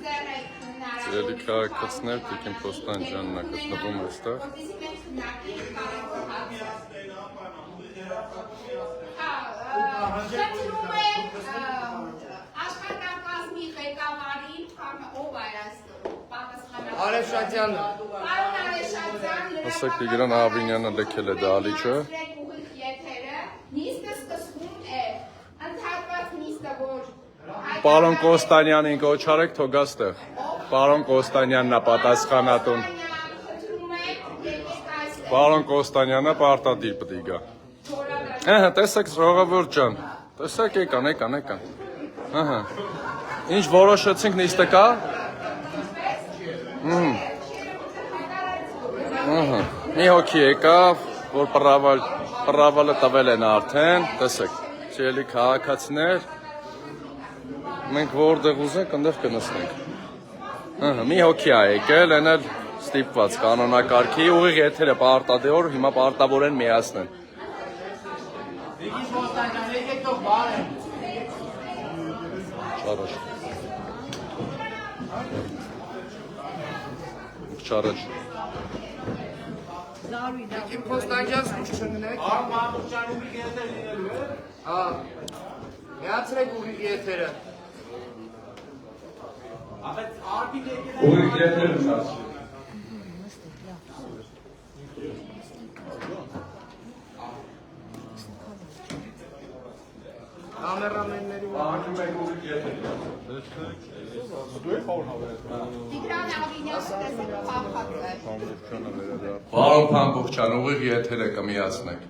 Սիրելի քաղաքացիներ, Տիկին Պոստանջյանն է գտնվում այստեղ։ Շնչում եք աշխատակազմի ղեկավարին, ով է պատասխանատու։ Արեշատյանը։ Պարոն Արեշատյան, Ասեք Տիգրան Ավինյանը լքել է դահլիճը։ Նիստը սկսվում է, ընդհատված նիստը, որ Պարոն Կոստանյանին կոչարեք թողաստեղ։ Պարոն Կոստանյանն է պատասխանատուն։ Պարոն Կոստանյանը պարտադիր պետք է գա։ Ահա, տեսեք ժողովուրդ ջան։ Տեսեք եկան։ Ահա։ Ինչ որոշեցինք նիստը կա։ Ահա։ Մի հոգի եկավ, որ պրավալը տվել են արդեն, տեսեք, սիրելի քաղաքացիներ, մենք որտեղ ուզենք, այնտեղ կնստենք։ Ահա, մի հոգի է եկել, այն էլ ստիպված կանոնակարգի, ուղիղ եթերը պարտադիր, հիմա պարտավոր են միացնեն։ Չարաջ։ Տիկին Պոստանջյան զուշ չնեք։ Միացրեք ուղիղ եթերը։ Ուղիղ եթերը միացրեք։ Կամերամենների Ահանում եք ուղիղ եթերը։ Տիգրան Ավինյանը տեսեք փախած է։ Պարոն Փամփոխչյան, ուղիղ եթերը կմիացնեք։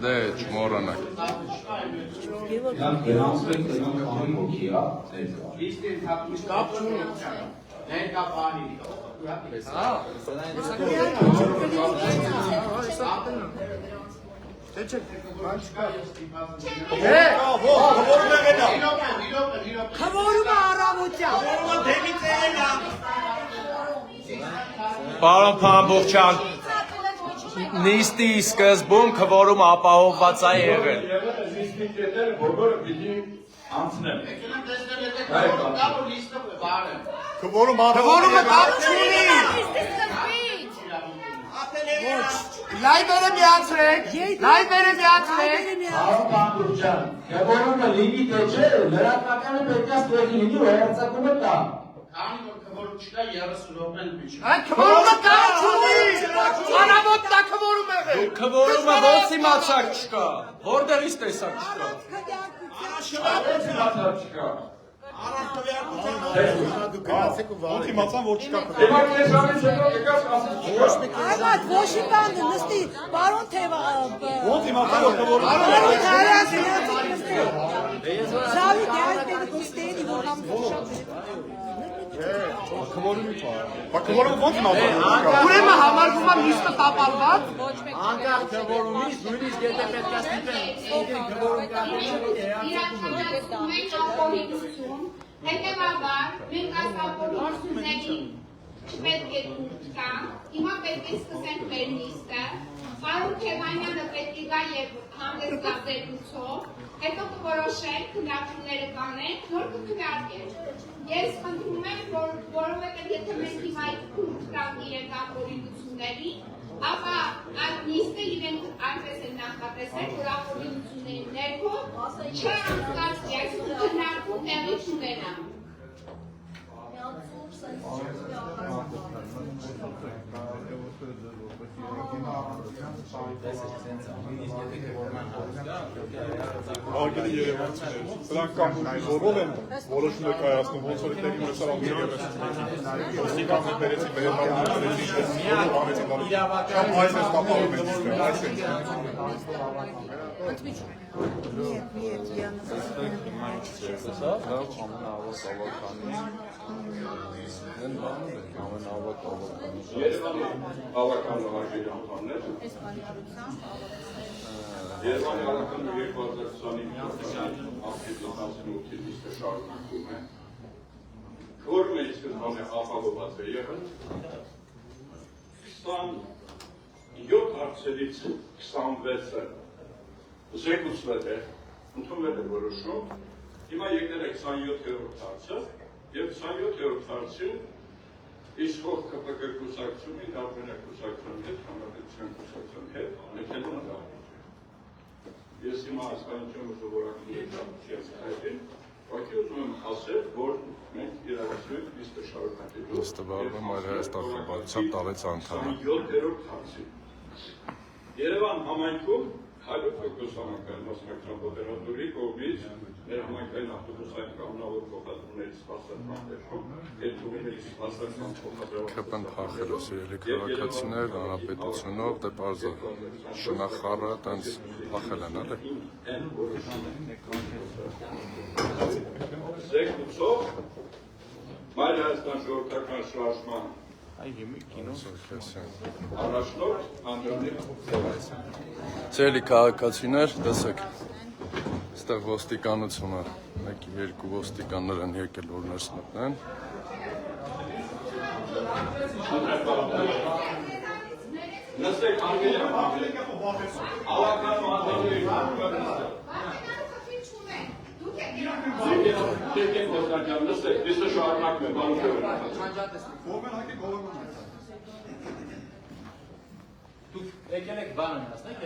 Դե չմոռանաք։ Քվորումը առավոտյան։ Պարոն Փամփոխչյան, նիստի սկզբում քվորումը ապահովված է եղել։ Քվորումը կապ չունի։ Լայվերը միացրեք։ Լայվերը միացրեք։ Պարոն Փամփոխչյան, քվորումը լինի թե չէ, լրատվականը պետք է ստեղի լինի ու հերձակումը տա։ Քանի որ քվորում չկա 30 րոպեն միջի։ Այդ քվորումը կապ չունի։ Առավոտն է քվորում եղել։ Քվորումը ո՞ց իմացակ չկա։ Որտեղից տեսակ չկա։ Ոնց իմացան, որ չկա քվոր։ Այլատ ոչ մի բան նստի, պարոն Թևա։ Ոնց իմացան, որ քվոր։ Զավի դերակները կոստերի որ կամ Քվորը ոնց իմացան։ Ուրեմն համարվում է նիստը տապալված։ Անկախ քվորումից նույնիսկ եթե պետք է ստիպեն քվորում իրականացում հետևաբար մենք այս ապօրինություններին չպետք է թույլ տանք, հիմա պետք է սկսենք մեր նիստը, պարոն Թևանյանը պետք է գա եւ հանդես գա զեկույցով, հետո կորոշենք, քննարկումները կանենք, նոր կքննարկենք։ Ես խնդրում եմ, որովհետեւ եթե մենք հիմա թույլ տանք իրենք ապօրինություններին, ապա այդ նիստը իրենք այնպես են նախատեսել, որ ապօրինությունների ներքո չանցկացվի, այսինքն քննարկում տեղի չունենա։ Արգելի երևանցիներ, սրանք կամ զորով են որոշում կայացնում, ոնց որ տեղի ունեցավ ոստիկանները բերեցին կամ այս էս տապալում են Երևանի հավաքան նվագերի անդամներ Երևանի հավաքան 2025 ապրիլի 18-ի նիստը շարունակվում է Քվորումը սկզբանե ապահովված է եղել 27 հարցերից 26-ը զեկուցվել է ընդունվել է որոշում հիմա եկնել է 27-րդ հարցը Եվ 27-րդ հարցը իշխող ԿՊԿ կուսակցությունի, տարբերակ կուսակցությունի հետ, հանրապետության կուսակցության հետ մեկնելու ընդհանուր։ Ես հիմա հասկանությունը սովորակի չեմ հայտին, ուղղակի ուզում եմ ասել, որ մենք իրավասույթ լիստը շարունակելու Ստվարվում այր Հայաստան խմբակցության տարեց անդամը։ 27-րդ հարցի։ Երևան համայնքում 100% համայնքային մասնակցության մոդերատորի կողմից մեր համայնքային ավտոբուսային կանոնավոր փոխադրումների սպասարկման դեպքում հետուղիների սպասարկման փոխադրման Քպն փախել է սիրելի քաղաքացիներ, հանրապետությունով դե բարձր շնախառը տենց փախել են, էլի։ Զեկուցող Մայր Հայաստան ժողովրդական շարժման առաջնորդ Անդրանիկ Սիրելի քաղաքացիներ, տեսեք, այստեղ ոստիկանությունը, մեկ երկու ոստիկաններ են եկել որ ներս մտնեն։ Նստեք անգելի ավական մատների Տեկեն ոստական, նստեք, դիսը շարունակում է, բանում Դուք եկել եք բանը ասնեք,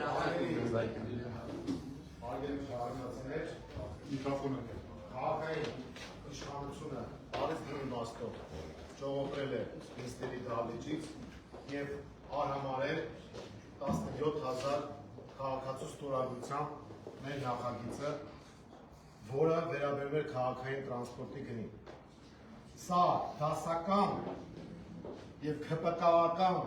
Քաղաքային իշխանությունը բարից իմաստով ճողոպրել է նիստերի դահլիճից և արհամարել 17,000 քաղաքացու ստորագրությամբ մեր նախագիծը, որը վերաբերում էր քաղաքային տրանսպորտի գնին։ Սա դասական և ԿՊԿ-ական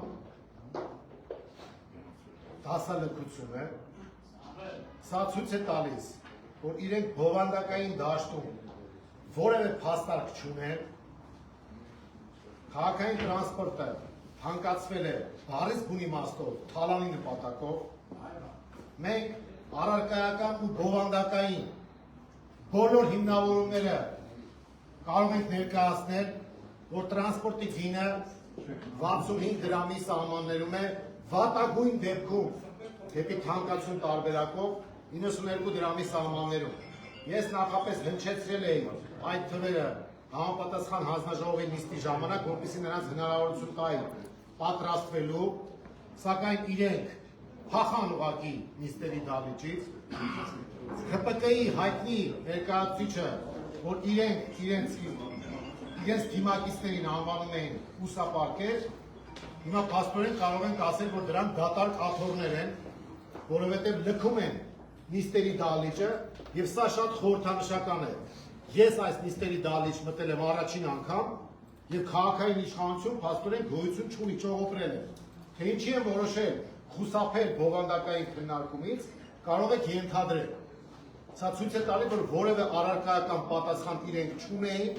դասալքություն է, սա ցույց է տալիս, որ իրենք բովանդակային դաշտում որևէ փաստարկ չունեն, քաղաքային տրանսպորտը հանկացվել է բառից բուն իմաստով թալանի նպատակով, մենք առարկայական ու բովանդակային բոլոր հիմնավորումները կարող ենք ներկայացնել, որ տրանսպորտի գինը 65 դրամի սահմաններում է, վատագույն դեպքում դեպի թանկացում տարբերակով 92 դրամի սահմաններում։ Ես նախապես հնչեցրել էի այդ թվերը համապատասխան հանձնաժողովի նիստի ժամանակ, որպեսզի նրանց հնարավորություն տայի պատրաստվելու, սակայն իրենք փախան ուղղակի նիստերի դահլիճից, ՀՊԿ-ի հայտնի ներկայացուցիչը, որ իրենց դիմակիցներին անվանում էին ուսապարկեր, հիմա փաստորեն կարող ենք ասել, որ դրանք դատարկ աթոռներ են, որովհետև լքում են նիստերի դահլիճը, եւ սա շատ խորհրդանշական է։ Ես այս նիստերի դահլիճ մտել եմ առաջին անգամ, եւ քաղաքային իշխանություն փաստորեն գոյություն չունի, ճողոպրել է։ Թե ինչի են որոշել խուսափել բովանդակային քննարկումից, կարող եք ենթադրել։ Սա ցույց է տալիս, որ որևէ առարկայական պատասխան իրենք չունեին,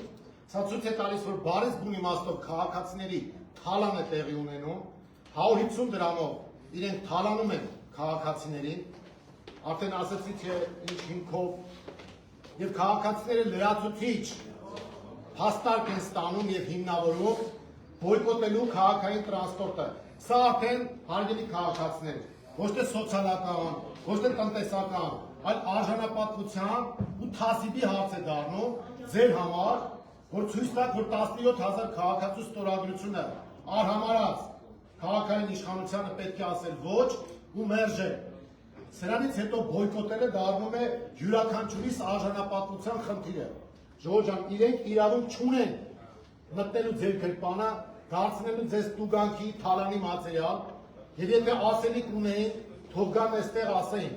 սա ցույց է տալիս, որ բարից բուն իմաստով քաղաքացիների թալան է տեղի ունենում, 150 դրամով իրենք թալանում են քաղաքացիներին, արդեն ասացի, թե ինչ հիմքով, եւ քաղաքացիները լրացուցիչ հաստարկ են ստանում եւ հիմնավորում բոյկոտելու քաղաքային տրանսպորտը։ Սա արդեն հարգելի քաղաքացիներ, ոչ թե սոցիալական, ոչ թե տնտեսական, այլ արժանապատվության ու թասիբի հարց է դառնում ձեր համար, որ ցույց տաք, որ 17,000 քաղաքացու ստորագրությունը արհամարած քաղաքային իշխանությանը պետք է ասել ոչ ու մերժել։ Սրանից հետո բոյկոտելը դառնում է յուրաքանչյուրիս արժանապատվության խնդիրը։ Ժողովուրդ ջան, իրենք իրավունք չունեն մտնելու ձեր գրպանը, դարձնելու ձեզ տուգանքի, թալանի մատերիալ, եւ եթե ասելիք ունեին, թող գան այստեղ ասեին։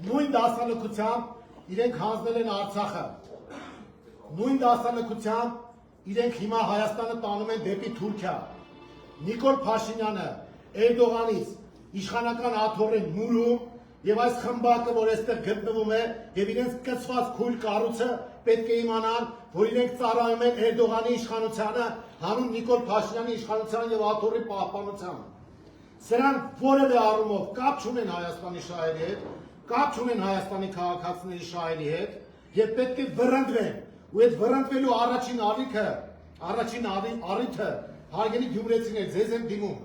Նույն դասալքությամբ իրենք հանձնել են Արցախը։ Նույն դասալքությամբ իրենք հիմա Հայաստանը տանում են դեպի Թուրքիա։ Նիկոլ Փաշինյանը Էրդողանից իշխանական աթոռ են մուրում եւ այս խմբակը, որ այստեղ գտնվում է եւ իրենց կցված քույր կառույցը պետք է իմանան, որ իրենք ծառայում են Էրդողանի իշխանությանը, հանուն Նիկոլ Փաշինյանի իշխանության եւ աթոռի պահպանությանը։ Սրանք որևէ առումով կապ չունեն Հայաստանի շահերի հետ, կապ չունեն Հայաստանի քաղաքացիների շահերի հետ եւ պետք է վռնդվեն։ Ու այդ վռնդվելու առաջին առիթը հարգելի գյումրեցիներ, ձեզ եմ դիմում։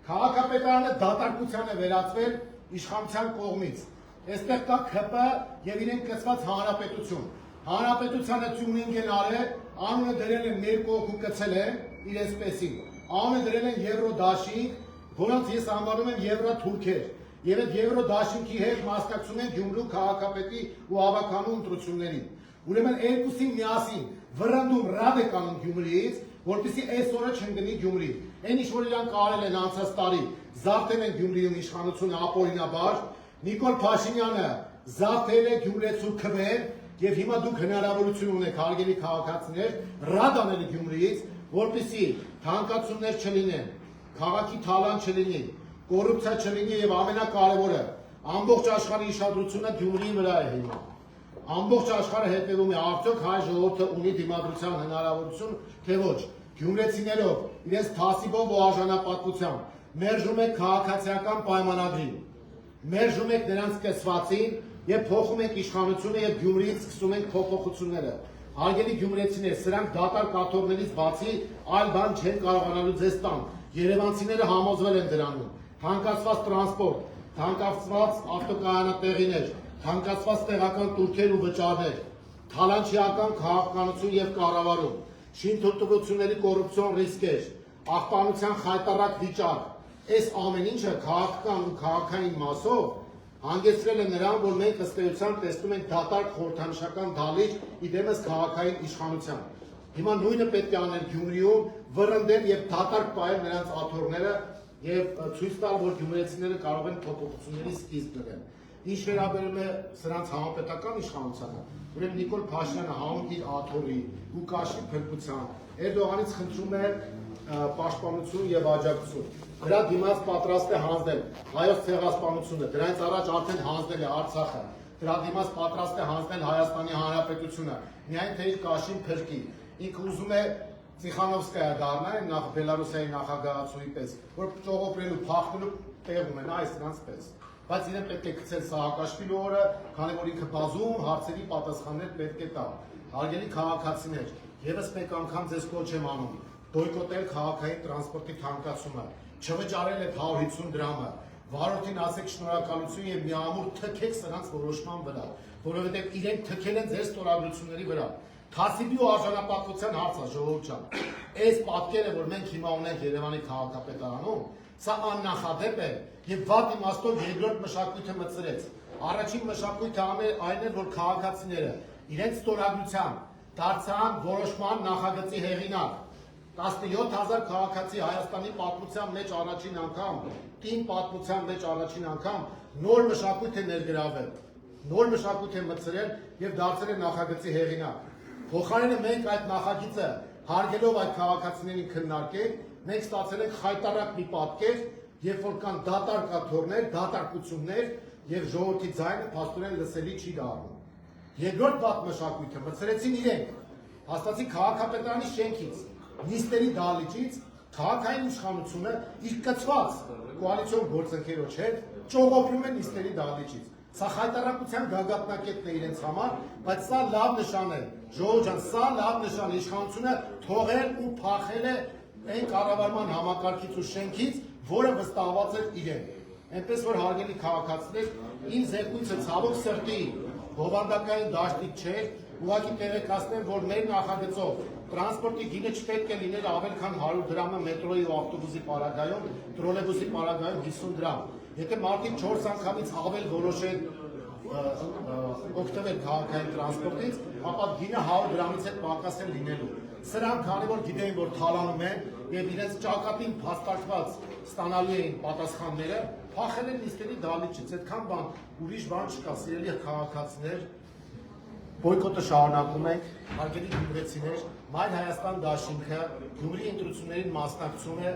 Քաղաքապետարանը դատարկության է վերածվել իշխանության կողմից։ Այստեղ կա ՔՊ եւ իրեն կցված հանրապետություն։ Հանրապետությանը թյունինգ են արել, անունը դրել են երկու օգու կցել են իրենց եսին, անունը դրել են Եվրոդաշինք, որոնց ես անվանում եմ Եվրոթուրքեր, եւ այդ Եվրոդաշինքի հետ մասնակցում են Գյումրու քաղաքապետի ու ավականու ընտրություններին։ Ուրեմն երկուսին միասին վրանդում ռադ է կանում Գյումրիից, որպեսզի այսօրը չընկնի Գյումրի։ Այն ինչ որ իրանք արել են անցած տարի, զարթել են Գյումրիում իշխանությունը ապօրինաբար, Նիկոլ Փաշինյանը զարթել է Գյումրեցու քվեր, եւ հիմա դուք հնարավորություն ունեք հարգելի քաղաքացիներ ռադ անել Գյումրիից, որպեսզի թանկացումներ չլինեն, քաղաքի թալան չլինի, կոռուպցիա չլինի եւ ամենակարևորը ամբողջ աշխարհի իշխանությունը Գյումրիի վրա է հիմա։ Ամբողջ աշխարհը հետևում է արդյոք հայ ժողովուրդը ունի դիմադրության հնարավորություն, թե ոչ։ Գյումրեցիներով իրենց թասիբով ու արժանապատվությամբ մերժում եք քաղաքացիական պայմանագրին, մերժում եք նրանց կեցվածին եւ փոխում եք իշխանությունը եւ Գյումրիից սկսում ենք փոփոխությունները։ Հարգելի գյումրեցիներ, սրանք դատարկ աթոռներից բացի այլ բան չեն կարողանալու ձեզ տան։ Երևանցիները համոզվել են դրանում։ Թանկացված տրանսպորտ, թանկացված ավտոկայանատեղիներ, թանկացված տեղական տուրքեր ու վճարներ, թալանչիական քաղաքականություն եւ կառավարում, շինթույլտվությունների կոռուպցիոն ռիսկեր, աղբանության խայտառակ վիճակ, այս ամեն ինչը քաղաքական ու քաղաքային մասով հանգեցրել է նրան, որ մենք ըստ էության տեսնում ենք դատարկ խորհրդանշական դալիճ իդեմս քաղաքային իշխանության։ Հիմա նույնը պետք է անել Գյումրիում, վրընդել եւ դատարկ պահել նրանց աթոռները եւ ցույց տալ, որ գյումրեցիները կարող են փոփոխությունների սկիզբ դնել։ Ինչ վերաբերում է սրանց համապետական իշխանությանը, ուրեմն Նիկոլ Փաշինյանը հանուն իր աթոռի ու կաշի փրկության Էրդողանից խնդրում է պաշտպանություն եւ աջակցություն։ Դրա դիմաց պատրաստ է հանձնել հայոց ցեղասպանությունը, դրանից առաջ արդեն հանձնել է Արցախը, դրա դիմաց պատրաստ է հանձնել Հայաստանի Հանրապետությունը, միայն թե իր կաշին փրկի։ Ինքը ուզում է Տիխանովսկայա դառնալ նախ Բելարուսիայի նախագահացուի պես, որ ճողոպրելու փախնելու տեղում են այս նրանց պես։ Բայց իրեն պետք է գցել Սահակաշվիլի օրը, քանի որ ինքը բազում հարցերի պատասխաններ պետք է տա։ Հարգելի քաղաքացիներ, եւս մեկ անգամ ձեզ կոչ եմ անում բոյկոտել քաղաքային տրանսպորտի թանկացումը, չվճարել այդ 150 դրամը, վարորդին ասեք շնորհակալություն եւ միամուր թքեք սրանց որոշման վրա, որովհետեւ իրենք թքել են ձեր ստորագրությունների վրա։ Թասիբի ու արժանապատվության հարցը ժողովուրդ ջան։ Այս պատկերը, որ մենք հիմա ունենք Երևանի քաղաքապետարանում, սա աննախադեպ է եւ վատ իմաստով երկրորդ մշակույթը մտցրեց։ Առաջին մշակույթը այն էր, որ քաղաքացիները իրենց ստորագրությամբ դարձան որոշման նախագծի հեղինակ։ 17000 քաղաքացի Հայաստանի պատմության մեջ առաջին անգամ, տին պատմության մեջ առաջին անգամ նոր մշակույթ է ներգրավել, նոր մշակույթ է մտցրել եւ դարձել է նախագծի հեղինակ։ Փոխարենը մենք այդ նախագիծը հարգելով այդ քաղաքացիներին քննարկենք, մենք ստացել ենք խայտառակ մի պատկեր, երբ որ կան դատարկ աթոռներ, դատարկություններ եւ ժողովրդի ձայնը փաստորեն լսելի չի դառնում։ Երկրորդ վատ մշակույթը մտցրեցին իրենք, հաստատի քաղաքապետարանի շենքից, նիստերի դահլիճից, քաղաքային իշխանությունը իր կցված կոալիցիոն գործընկերոջ հետ ճողոպրում է նիստերի դահլիճից։ Սա խայտառակության գագաթնակետն է իրենց համար, բայց սա լավ նշան է, ժողովուրդ ջան, սա լավ նշան է, իշխանությունը թողել ու փախել է այն կառավարման համակարգից ու շենքից, որը վստահված էր իրեն։ Այնպես որ հարգելի քաղաքացիներ, իմ զեկույցը ցավոք սրտի բովանդակային դաշտիկ չէ, ուղղակի տեղեկացնեմ, որ մեր նախագծով տրանսպորտի գինը չպետք է լիներ ավել քան 100 դրամը մետրոյի ու ավտոբուսի պարագայում, տրոլեյբուսի պարագայում 50 դրամ։ Եթե մարդիկ 4 անգամից ավել որոշեն օգտվել քաղաքային տրանսպորտից, ապա գինը 100 դրամից հետ պակաս է լինելու։ Սրանք քանի որ գիտեին, որ թալանում են եւ իրենց ճակատին փաստարկված ստանալու էին պատասխանները, փախել են նիստերի դահլիճից։ Այդքան բան, ուրիշ բան չկա, սիրելի քաղաքացիներ, բոյկոտը շարունակում ենք, հարգելի գյումրեցիներ, Մայր Հայաստան դաշինքը Գյումրի ընտրություններին մասնակցում է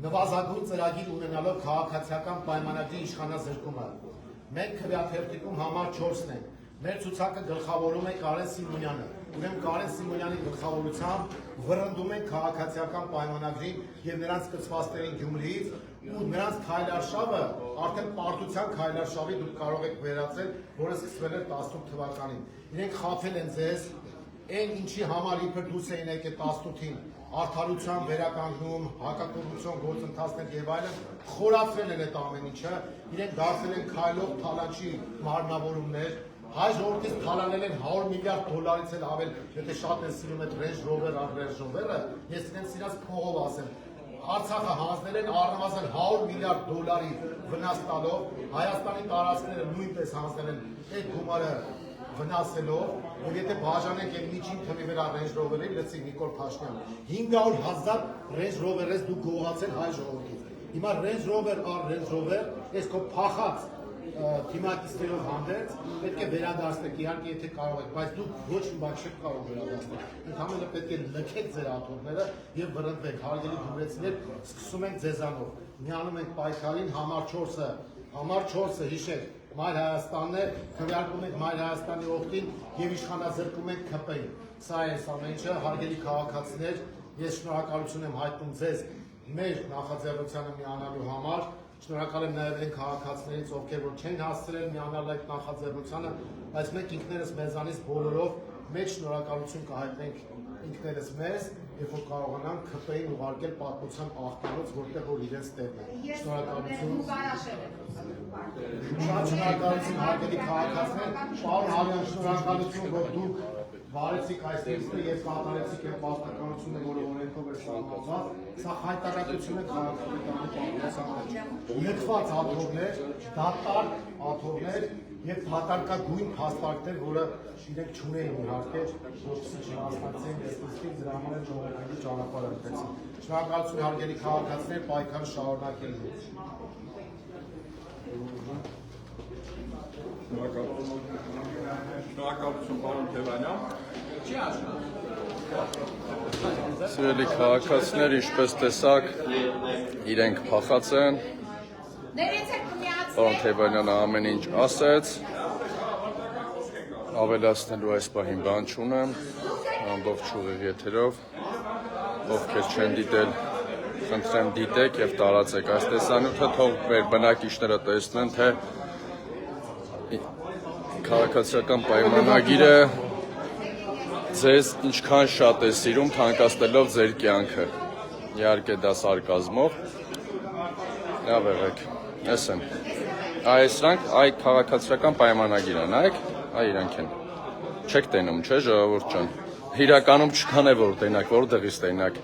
նվազագույն ծրագիր ունենալով քաղաքացիական պայմանագրի իշխանազրկումը։ Մենք քվեաթերթիկում համար 4-ն ենք։ Մեր ցուցակը գլխավորում է Կարեն Սիմոնյանը։ Ուրեմն Կարեն Սիմոնյանի գլխավորությամբ վրընդում են քաղաքացիական պայմանագրին եւ նրանց կցվածներին Գյումրիից ու նրանց քայլարշավը արդեն պարտության քայլարշավի դուք կարող եք վերացել, որը սկսվել էր 18 թվականին։ Իրենք խաբել են ձեզ, այն ինչի համար իբր դուրս էին եկել 18-ին, արդարության վերականգնում, հակակոռուպցիոն գործընթացներ եւ այլն, խորացրել են այդ ամեն ինչը, իրենք դարձել են քայլող թալանչի մարմնավորումներ, հայ ժողովրդից թալանել են 100 միլիարդ դոլարից էլ ավել, եթե շատ են սիրում այդ Range Rover, Range Rover-ը, ես իրենց իրաց փողով ասեմ, Արցախը հանձնել են առնվազն 100 միլիարդ դոլարի վնաս տալով, Հայաստանի տարածքները նույնպես հանձնել են այդ գումարը վնասելով, որ եթե բաժանենք այդ միջին թվի վրա Range Rover-ին, լսի Նիկոլ Փաշինյան, 500,000 Range Rover-ից դու գողացել հայ ժողովրդից։ Հիմա Range Rover առ Range Rover, այս քո փախած թիմակիցներով հանդերձ պետք է վերադարձնեք, իհարկե եթե կարող եք, բայց դուք ոչ մի բան չեք կարող վերադարձնել։ Ընդհանրապես պետք է լքեք ձեր աթոռները եւ վրընդվեք, հարգելի գյումրեցիներ, սկսում ենք ձեզանով։ Միանում ենք պայքարին համար 4-ը հիշեք, Մայր Հայաստանն է, քվեարկում ենք Մայր Հայաստանի օգտին եւ իշխանաձեռքում ենք ՔՊ-ին։ Սա է ամեն ինչը, հարգելի քաղաքացիներ, ես շնորհակալություն եմ հայտնում ձեզ մեր նախաձեռնությանը միանալու համար։ Շնորհակալ եմ նաև այն քաղաքացիներից, ովքեր որ չեն հասցրել միանալ այդ նախաձեռնությանը, բայց մենք ինքներս մեզանից բոլորով մեծ շնորհակալություն կհայտնենք ինքներս մեզ, երբ որ կարողանանք ՔՊ-ին ուղարկել պատմության աղբանոց, որտեղ որ իրենց տեղն է։ Շնորհակալություն։ Շատ շնորհակալություն հարգելի քաղաքացիներ, պարոն Հարյան, շնորհակալություն, որ դուք վարեցիք այս տեքստը եւ կատարեցիք այդ պարտականությունը, որը օրենքով է սահմանված, սա հայտարարություն է քաղաքապետարանի պատմության մեջ։ Լքված աթոռներ, դատարկ աթոռներ եւ դատարկագույն փաստարկներ, որը իրենք չունեին իհարկե, որպեսզի չհասնացնեն դեսպտին, դրա համար են ժողովրդի ճանապարհը ընտրեցին։ Շնորհակալություն հարգելի քաղաքացիներ, պայքարը շարունակելու։ Շնորհակալություն պարոն Թևանյան։ Սիրելի քաղաքացիներ, ինչպես տեսակ, իրենք փախած են։ Պարոն Թևանյանը ամեն ինչ ասեց, ավելացնելու այս պահին բան չունեմ, ամբողջ ուղիղ եթերով, ովքեր չեն դիտել, խնդրեմ դիտեք եւ տարածեք այս տեսանյութը, թող մեր բնակիչները տեսնեն, թե քաղաքացիական պայմանագիրը ձեզ ինչքան շատ է սիրում, թանկացնելով ձեր կյանքը։ Իհարկե դա սարկազմով։ Լավ եղեք, ասեմ։ Այս սրանք այ քաղաքացիական պայմանագիր են, նայեք, այ իրանք են։ Չեք տենում, չէ՞ ժողովուրդ ջան։ Իրականում չքան է որ տենակ, որտեղից տենակ։